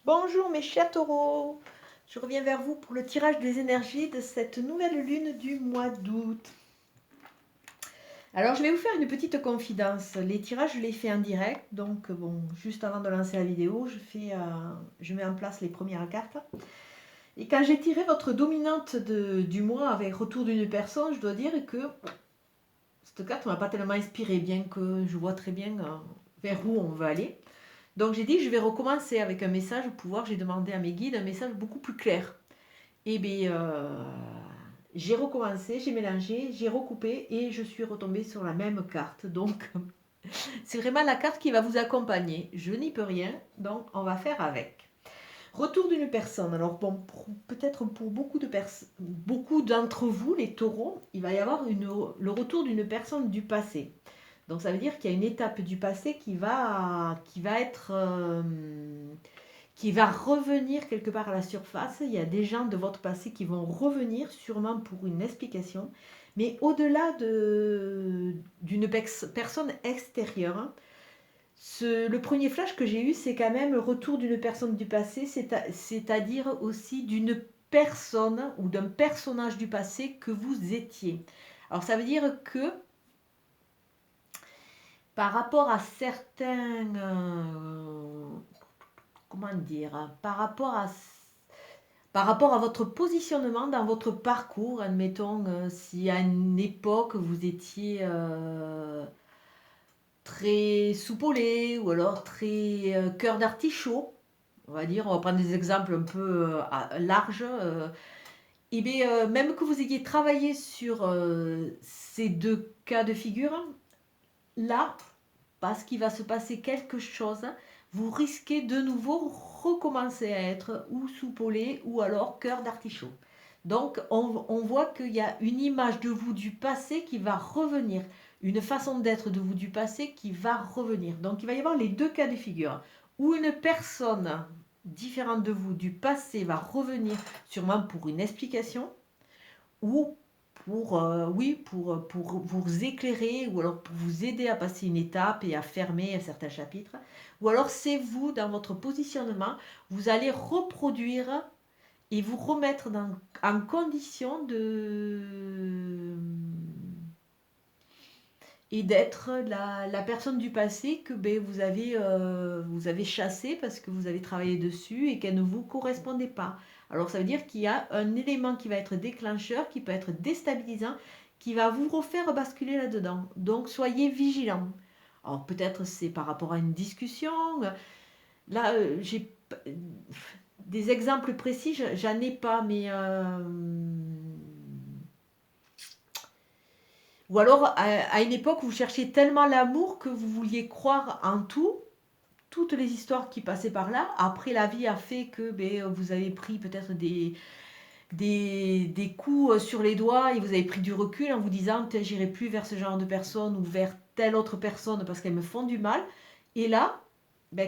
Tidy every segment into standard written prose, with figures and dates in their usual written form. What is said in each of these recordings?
Bonjour mes chers taureaux, je reviens vers vous pour le tirage des énergies de cette nouvelle lune du mois d'août. Alors je vais vous faire une petite confidence, les tirages je les fais en direct, donc bon, juste avant de lancer la vidéo, je mets en place les premières cartes. Et quand j'ai tiré votre dominante du mois avec retour d'une personne, je dois dire que cette carte ne m'a pas tellement inspiré, bien que je vois très bien vers où on veut aller. Donc j'ai dit je vais recommencer avec un message pour pouvoir, j'ai demandé à mes guides un message beaucoup plus clair. Et bien, j'ai recommencé, j'ai mélangé, j'ai recoupé et je suis retombée sur la même carte. Donc, c'est vraiment la carte qui va vous accompagner. Je n'y peux rien, donc on va faire avec. Retour d'une personne. Alors, bon, peut-être pour beaucoup d'entre vous, les taureaux, il va y avoir le retour d'une personne du passé. Donc, ça veut dire qu'il y a une étape du passé qui va revenir quelque part à la surface. Il y a des gens de votre passé qui vont revenir sûrement pour une explication. Mais au-delà d'une personne extérieure, le premier flash que j'ai eu, c'est quand même le retour d'une personne du passé, c'est-à-dire aussi d'une personne ou d'un personnage du passé que vous étiez. Alors ça veut dire que par rapport à certains... comment dire, par rapport à votre positionnement dans votre parcours, admettons, si à une époque vous étiez très soupolé ou alors très cœur d'artichaut, on va prendre des exemples un peu larges, et bien, même que vous ayez travaillé sur ces deux cas de figure, là, parce qu'il va se passer quelque chose, vous risquez de nouveau recommencer à être ou soupolé ou alors cœur d'artichaut. Donc on voit qu'il y a une image de vous du passé qui va revenir, une façon d'être de vous du passé qui va revenir. Donc il va y avoir les deux cas de figure, où une personne différente de vous du passé va revenir sûrement pour une explication, ou pour vous éclairer ou alors pour vous aider à passer une étape et à fermer un certain chapitre. Ou alors c'est vous, dans votre positionnement, vous allez reproduire et vous remettre en condition et d'être la personne du passé que vous avez chassé parce que vous avez travaillé dessus et qu'elle ne vous correspondait pas. Alors ça veut dire qu'il y a un élément qui va être déclencheur, qui peut être déstabilisant, qui va vous refaire basculer là-dedans. Donc soyez vigilants. Alors peut-être c'est par rapport à une discussion. Là, j'ai des exemples précis, j'en ai pas, mais ou alors, à une époque, vous cherchiez tellement l'amour que vous vouliez croire en tout, toutes les histoires qui passaient par là. Après, la vie a fait que vous avez pris peut-être des coups sur les doigts et vous avez pris du recul en vous disant j'irai plus vers ce genre de personne ou vers telle autre personne parce qu'elles me font du mal. Et là,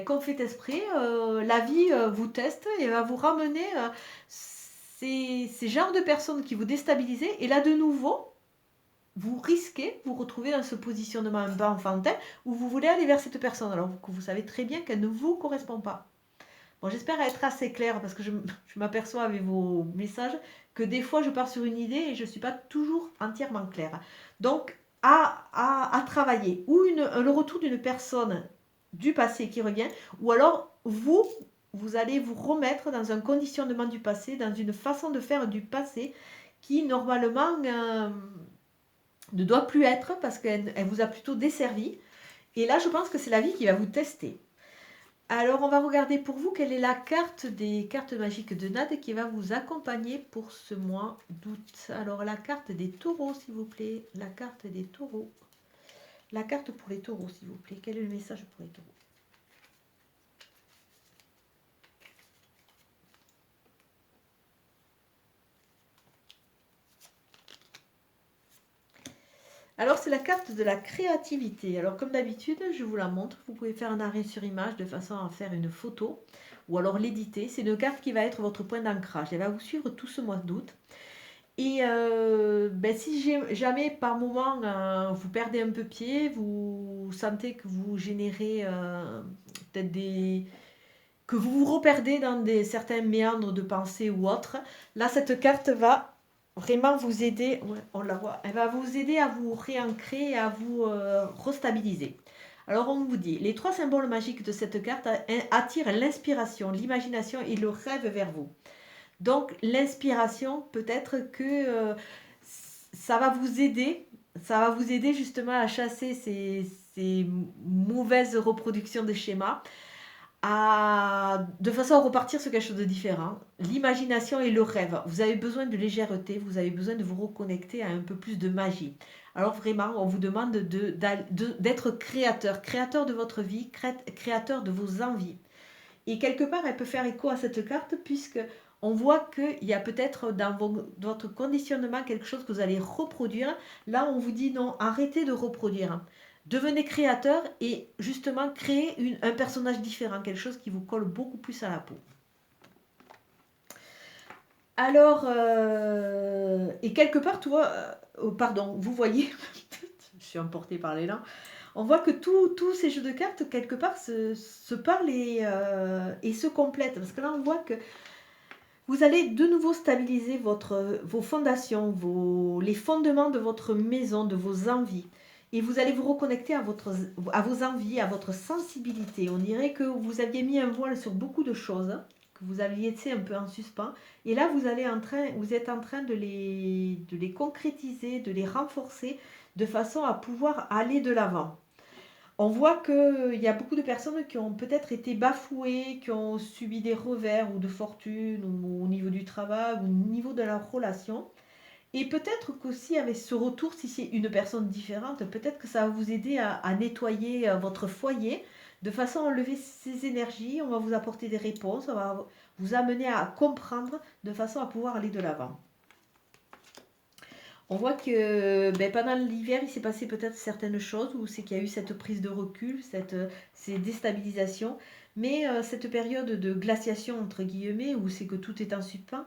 comme fait exprès, la vie vous teste et va vous ramener ces genres de personnes qui vous déstabilisaient. Et là, de nouveau, vous risquez vous retrouver dans ce positionnement un peu enfantin où vous voulez aller vers cette personne alors que vous savez très bien qu'elle ne vous correspond pas. Bon, j'espère être assez claire parce que je m'aperçois avec vos messages que des fois je pars sur une idée et je ne suis pas toujours entièrement claire. Donc, à travailler, ou le retour d'une personne du passé qui revient, ou alors vous allez vous remettre dans un conditionnement du passé, dans une façon de faire du passé qui normalement ne doit plus être parce qu'elle vous a plutôt desservi. Et là, je pense que c'est la vie qui va vous tester. Alors, on va regarder pour vous quelle est la carte des cartes magiques de Nade qui va vous accompagner pour ce mois d'août. Alors, la carte des taureaux, s'il vous plaît. La carte des taureaux. La carte pour les taureaux, s'il vous plaît. Quel est le message pour les taureaux? Alors, c'est la carte de la créativité. Alors, comme d'habitude, je vous la montre. Vous pouvez faire un arrêt sur image de façon à faire une photo ou alors l'éditer. C'est une carte qui va être votre point d'ancrage. Elle va vous suivre tout ce mois d'août. Et si jamais par moment vous perdez un peu pied, vous sentez que vous générez peut-être que vous vous reperdez dans certains méandres de pensée ou autres, là, cette carte va vraiment vous aider, ouais, on la voit, elle va vous aider à vous réancrer et à vous restabiliser. Alors, on vous dit, les 3 symboles magiques de cette carte attirent l'inspiration, l'imagination et le rêve vers vous. Donc, l'inspiration, peut-être que ça va vous aider. Ça va vous aider justement à chasser ces mauvaises reproductions de schémas, de façon à repartir sur quelque chose de différent. L'imagination et le rêve. Vous avez besoin de légèreté, vous avez besoin de vous reconnecter à un peu plus de magie. Alors vraiment, on vous demande d'être créateur, créateur de votre vie, créateur de vos envies. Et quelque part, elle peut faire écho à cette carte puisque on voit qu'il y a peut-être dans votre conditionnement quelque chose que vous allez reproduire. Là, on vous dit non, arrêtez de reproduire. Devenez créateur et justement créez un personnage différent, quelque chose qui vous colle beaucoup plus à la peau. Alors, et quelque part, pardon, vous voyez, je suis emportée par l'élan. On voit que tous ces jeux de cartes, quelque part, se parlent et se complètent. Parce que là, on voit que vous allez de nouveau stabiliser vos fondations, les fondements de votre maison, de vos envies. Et vous allez vous reconnecter à vos envies, à votre sensibilité. On dirait que vous aviez mis un voile sur beaucoup de choses, que vous aviez été un peu en suspens. Et là, vous êtes en train de les concrétiser, de les renforcer, de façon à pouvoir aller de l'avant. On voit qu'il y a beaucoup de personnes qui ont peut-être été bafouées, qui ont subi des revers ou de fortune ou au niveau du travail ou au niveau de leur relation. Et peut-être qu'aussi avec ce retour, si c'est une personne différente, peut-être que ça va vous aider à nettoyer votre foyer de façon à enlever ces énergies. On va vous apporter des réponses, on va vous amener à comprendre de façon à pouvoir aller de l'avant. On voit que pendant l'hiver, il s'est passé peut-être certaines choses, ou c'est qu'il y a eu cette prise de recul, ces déstabilisations. Mais cette période de glaciation, entre guillemets, où c'est que tout est en suspens,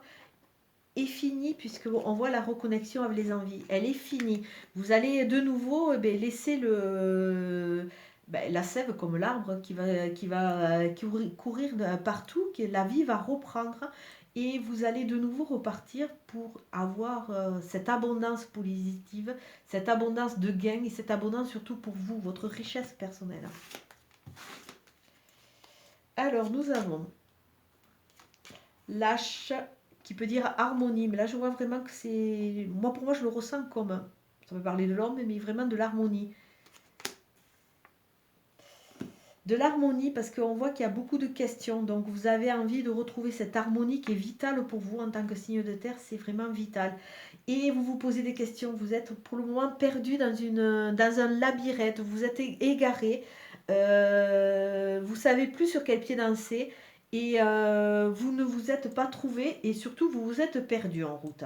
est finie, puisqu'on voit la reconnexion avec les envies. Elle est finie. Vous allez de nouveau laisser la sève comme l'arbre qui va courir partout, que la vie va reprendre. Et vous allez de nouveau repartir pour avoir cette abondance positive, cette abondance de gains et cette abondance surtout pour vous, votre richesse personnelle. Alors, nous avons l'H qui peut dire harmonie. Mais là, je vois vraiment que c'est... Pour moi, je le ressens comme... Ça peut parler de l'homme, mais vraiment de l'harmonie. De l'harmonie, parce qu'on voit qu'il y a beaucoup de questions. Donc, vous avez envie de retrouver cette harmonie qui est vitale pour vous en tant que signe de terre. C'est vraiment vital. Et vous vous posez des questions. Vous êtes pour le moment perdu dans un labyrinthe. Vous êtes égaré. Vous ne savez plus sur quel pied danser. Et vous ne vous êtes pas trouvé. Et surtout, vous vous êtes perdu en route.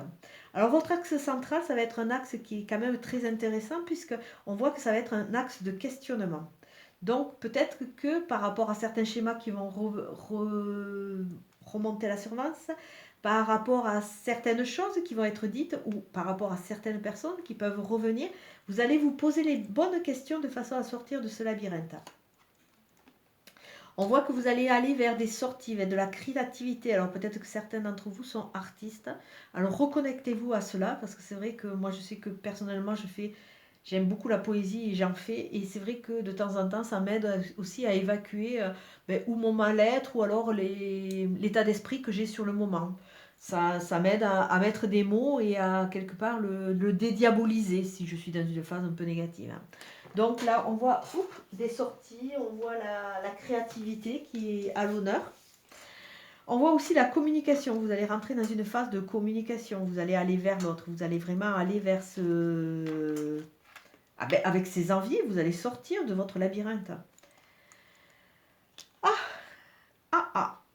Alors, votre axe central, ça va être un axe qui est quand même très intéressant, puisqu'on voit que ça va être un axe de questionnement. Donc, peut-être que par rapport à certains schémas qui vont remonter à la surface, par rapport à certaines choses qui vont être dites ou par rapport à certaines personnes qui peuvent revenir, vous allez vous poser les bonnes questions de façon à sortir de ce labyrinthe. On voit que vous allez aller vers des sorties, vers de la créativité. Alors peut-être que certains d'entre vous sont artistes. Alors reconnectez-vous à cela, parce que c'est vrai que moi je sais que personnellement j'aime beaucoup la poésie et j'en fais. Et c'est vrai que de temps en temps ça m'aide aussi à évacuer ou mon mal-être ou alors l'état d'esprit que j'ai sur le moment. Ça m'aide à mettre des mots et à quelque part le dédiaboliser si je suis dans une phase un peu négative. Donc là, on voit des sorties, on voit la créativité qui est à l'honneur. On voit aussi la communication. Vous allez rentrer dans une phase de communication. Vous allez aller vers l'autre. Vous allez vraiment aller vers avec ces envies, vous allez sortir de votre labyrinthe.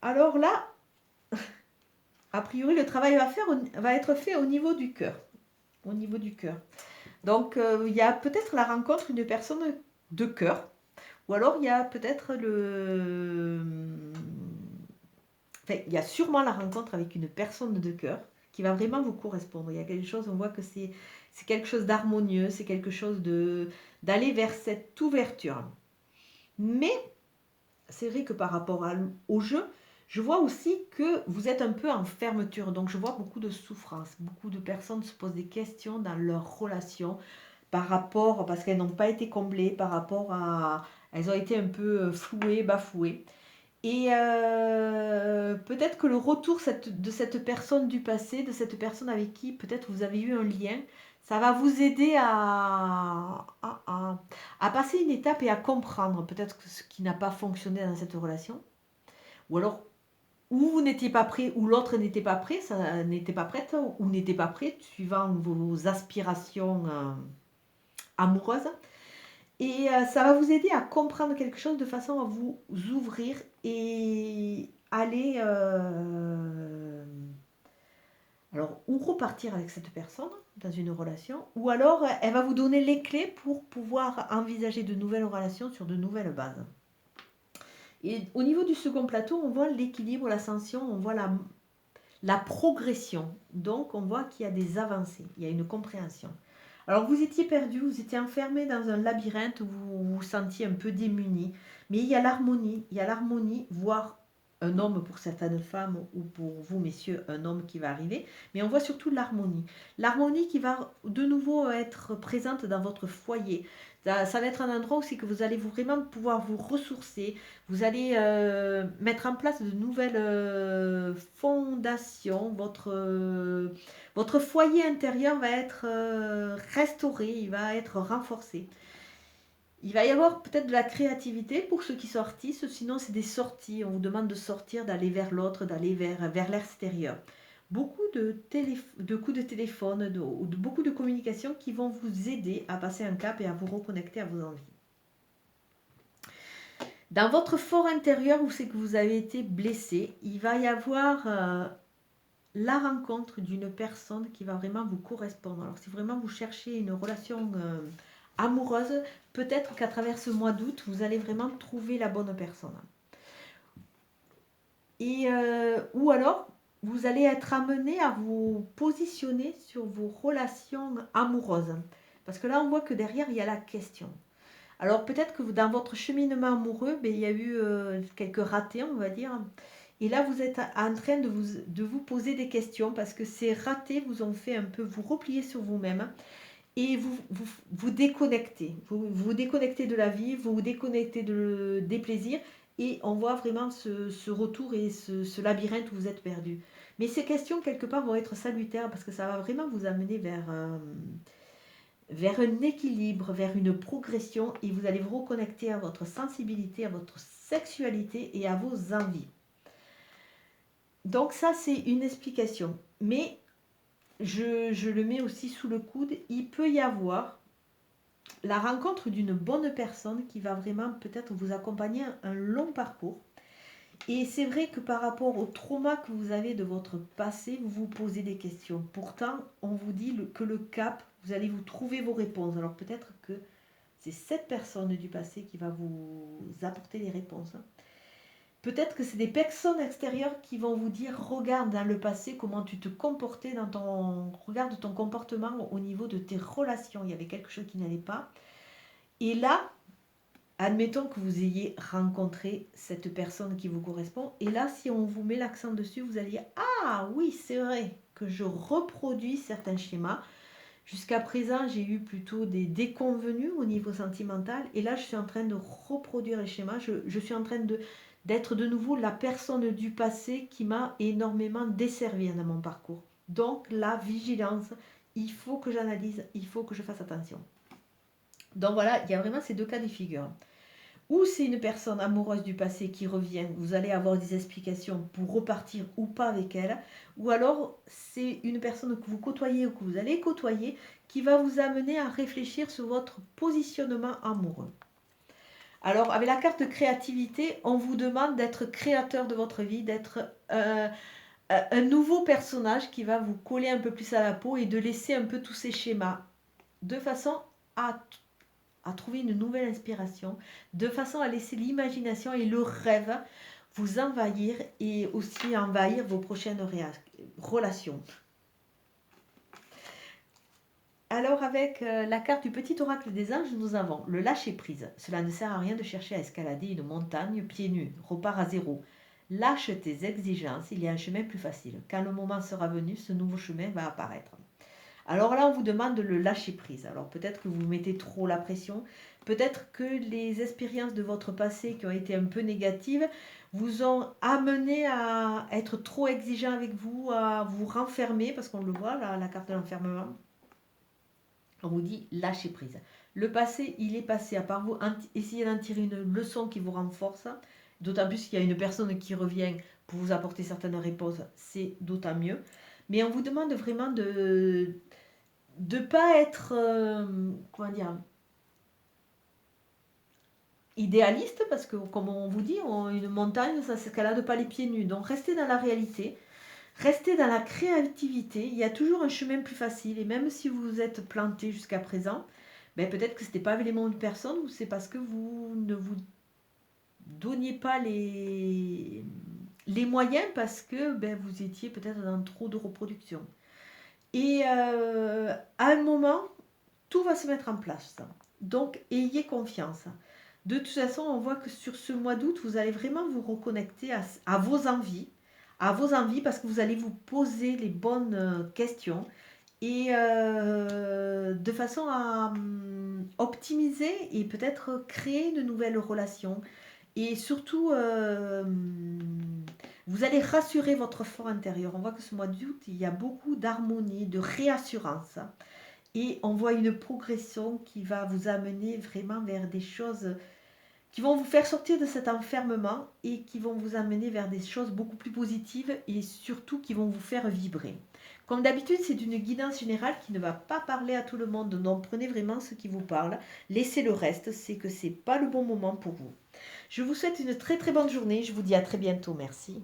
Alors là, a priori, le travail va être fait au niveau du cœur. Au niveau du cœur. Donc, il y a peut-être la rencontre d'une personne de cœur. Ou alors, il y a peut-être il y a sûrement la rencontre avec une personne de cœur qui va vraiment vous correspondre. Il y a quelque chose, on voit que c'est quelque chose d'harmonieux, c'est quelque chose d'aller vers cette ouverture. Mais c'est vrai que par rapport au jeu, je vois aussi que vous êtes un peu en fermeture. Donc, je vois beaucoup de souffrance. Beaucoup de personnes se posent des questions dans leur relation par rapport, parce qu'elles n'ont pas été comblées, par rapport à... Elles ont été un peu flouées, bafouées. Et peut-être que le retour de cette personne du passé, de cette personne avec qui peut-être vous avez eu un lien, ça va vous aider à passer une étape et à comprendre peut-être ce qui n'a pas fonctionné dans cette relation. Ou alors, ou vous n'étiez pas prêt, ou l'autre n'était pas prêt, ça n'était pas prête, ou n'était pas prêt, suivant vos aspirations amoureuses. Et ça va vous aider à comprendre quelque chose de façon à vous ouvrir et aller alors ou repartir avec cette personne dans une relation, ou alors elle va vous donner les clés pour pouvoir envisager de nouvelles relations sur de nouvelles bases. Et au niveau du second plateau, on voit l'équilibre, l'ascension, on voit la progression. Donc on voit qu'il y a des avancées, il y a une compréhension. Alors vous étiez perdu, vous étiez enfermé dans un labyrinthe où vous vous sentiez un peu démuni, mais il y a l'harmonie, voire un homme pour certaines femmes ou pour vous messieurs, un homme qui va arriver, mais on voit surtout l'harmonie. L'harmonie qui va de nouveau être présente dans votre foyer. Ça va être un endroit aussi que vous allez vraiment pouvoir vous ressourcer, vous allez mettre en place de nouvelles fondations, votre foyer intérieur va être restauré, il va être renforcé. Il va y avoir peut-être de la créativité pour ceux qui sont artistes, sinon c'est des sorties, on vous demande de sortir, d'aller vers l'autre, d'aller vers l'extérieur. Beaucoup de coups de téléphone, beaucoup de communications qui vont vous aider à passer un cap et à vous reconnecter à vos envies. Dans votre fort intérieur où c'est que vous avez été blessé, il va y avoir la rencontre d'une personne qui va vraiment vous correspondre. Alors si vraiment vous cherchez une relation amoureuse, peut-être qu'à travers ce mois d'août, vous allez vraiment trouver la bonne personne. Et ou alors, vous allez être amené à vous positionner sur vos relations amoureuses. Parce que là, on voit que derrière, il y a la question. Alors peut-être que dans votre cheminement amoureux, il y a eu quelques ratés, on va dire. Et là, vous êtes en train de vous poser des questions parce que ces ratés vous ont fait un peu vous replier sur vous-même et vous déconnecter. Vous déconnectez de la vie, vous déconnectez des plaisirs et on voit vraiment ce retour et ce labyrinthe où vous êtes perdu. Mais ces questions, quelque part, vont être salutaires parce que ça va vraiment vous amener vers un équilibre, vers une progression et vous allez vous reconnecter à votre sensibilité, à votre sexualité et à vos envies. Donc ça, c'est une explication. Mais je le mets aussi sous le coude. Il peut y avoir la rencontre d'une bonne personne qui va vraiment peut-être vous accompagner un long parcours. Et c'est vrai que par rapport au trauma que vous avez de votre passé, vous vous posez des questions. Pourtant, on vous dit que le cap, vous allez vous trouver vos réponses. Alors peut-être que c'est cette personne du passé qui va vous apporter les réponses. Peut-être que c'est des personnes extérieures qui vont vous dire regarde dans le passé comment tu te comportais regarde ton comportement au niveau de tes relations, il y avait quelque chose qui n'allait pas. Et là, admettons que vous ayez rencontré cette personne qui vous correspond et là si on vous met l'accent dessus, vous allez dire ah oui, c'est vrai que je reproduis certains schémas. Jusqu'à présent, j'ai eu plutôt des déconvenus au niveau sentimental et là je suis en train de reproduire les schémas, je suis en train d'être de nouveau la personne du passé qui m'a énormément desservi dans mon parcours. Donc la vigilance, il faut que j'analyse, il faut que je fasse attention. Donc voilà, il y a vraiment ces deux cas de figure. Ou c'est une personne amoureuse du passé qui revient, vous allez avoir des explications pour repartir ou pas avec elle. Ou alors c'est une personne que vous côtoyez ou que vous allez côtoyer qui va vous amener à réfléchir sur votre positionnement amoureux. Alors, avec la carte créativité, on vous demande d'être créateur de votre vie, d'être un nouveau personnage qui va vous coller un peu plus à la peau et de laisser un peu tous ces schémas, de façon à trouver une nouvelle inspiration, de façon à laisser l'imagination et le rêve vous envahir et aussi envahir vos prochaines relations. Alors avec la carte du petit oracle des anges, nous avons le lâcher-prise. Cela ne sert à rien de chercher à escalader une montagne pieds nus. Repars à zéro. Lâche tes exigences, il y a un chemin plus facile. Quand le moment sera venu, ce nouveau chemin va apparaître. Alors là, on vous demande de le lâcher prise. Alors peut-être que vous mettez trop la pression, peut-être que les expériences de votre passé qui ont été un peu négatives vous ont amené à être trop exigeant avec vous, à vous renfermer, parce qu'on le voit, là, la carte de l'enfermement. On vous dit lâcher prise. Le passé, il est passé. À part vous, essayez d'en tirer une leçon qui vous renforce. D'autant plus qu'il y a une personne qui revient pour vous apporter certaines réponses, c'est d'autant mieux. Mais on vous demande vraiment de ne pas être, comment dire, idéaliste, parce que comme on vous dit, une montagne, ça ne s'escalade pas les pieds nus. Donc restez dans la réalité, restez dans la créativité. Il y a toujours un chemin plus facile. Et même si vous vous êtes planté jusqu'à présent, ben peut-être que ce n'était pas avec les bonnes personnes ou c'est parce que vous ne vous donniez pas les moyens parce que ben, vous étiez peut-être dans trop de reproduction. Et à un moment, tout va se mettre en place. Donc, ayez confiance. De toute façon, on voit que sur ce mois d'août, vous allez vraiment vous reconnecter à vos envies, parce que vous allez vous poser les bonnes questions et de façon à optimiser et peut-être créer de nouvelles relations. Et surtout, vous allez rassurer votre fort intérieur. On voit que ce mois d'août, il y a beaucoup d'harmonie, de réassurance. Et on voit une progression qui va vous amener vraiment vers des choses qui vont vous faire sortir de cet enfermement et qui vont vous amener vers des choses beaucoup plus positives et surtout qui vont vous faire vibrer. Comme d'habitude, c'est une guidance générale qui ne va pas parler à tout le monde, donc prenez vraiment ce qui vous parle. Laissez le reste, c'est que ce n'est pas le bon moment pour vous. Je vous souhaite une très très bonne journée, je vous dis à très bientôt, merci.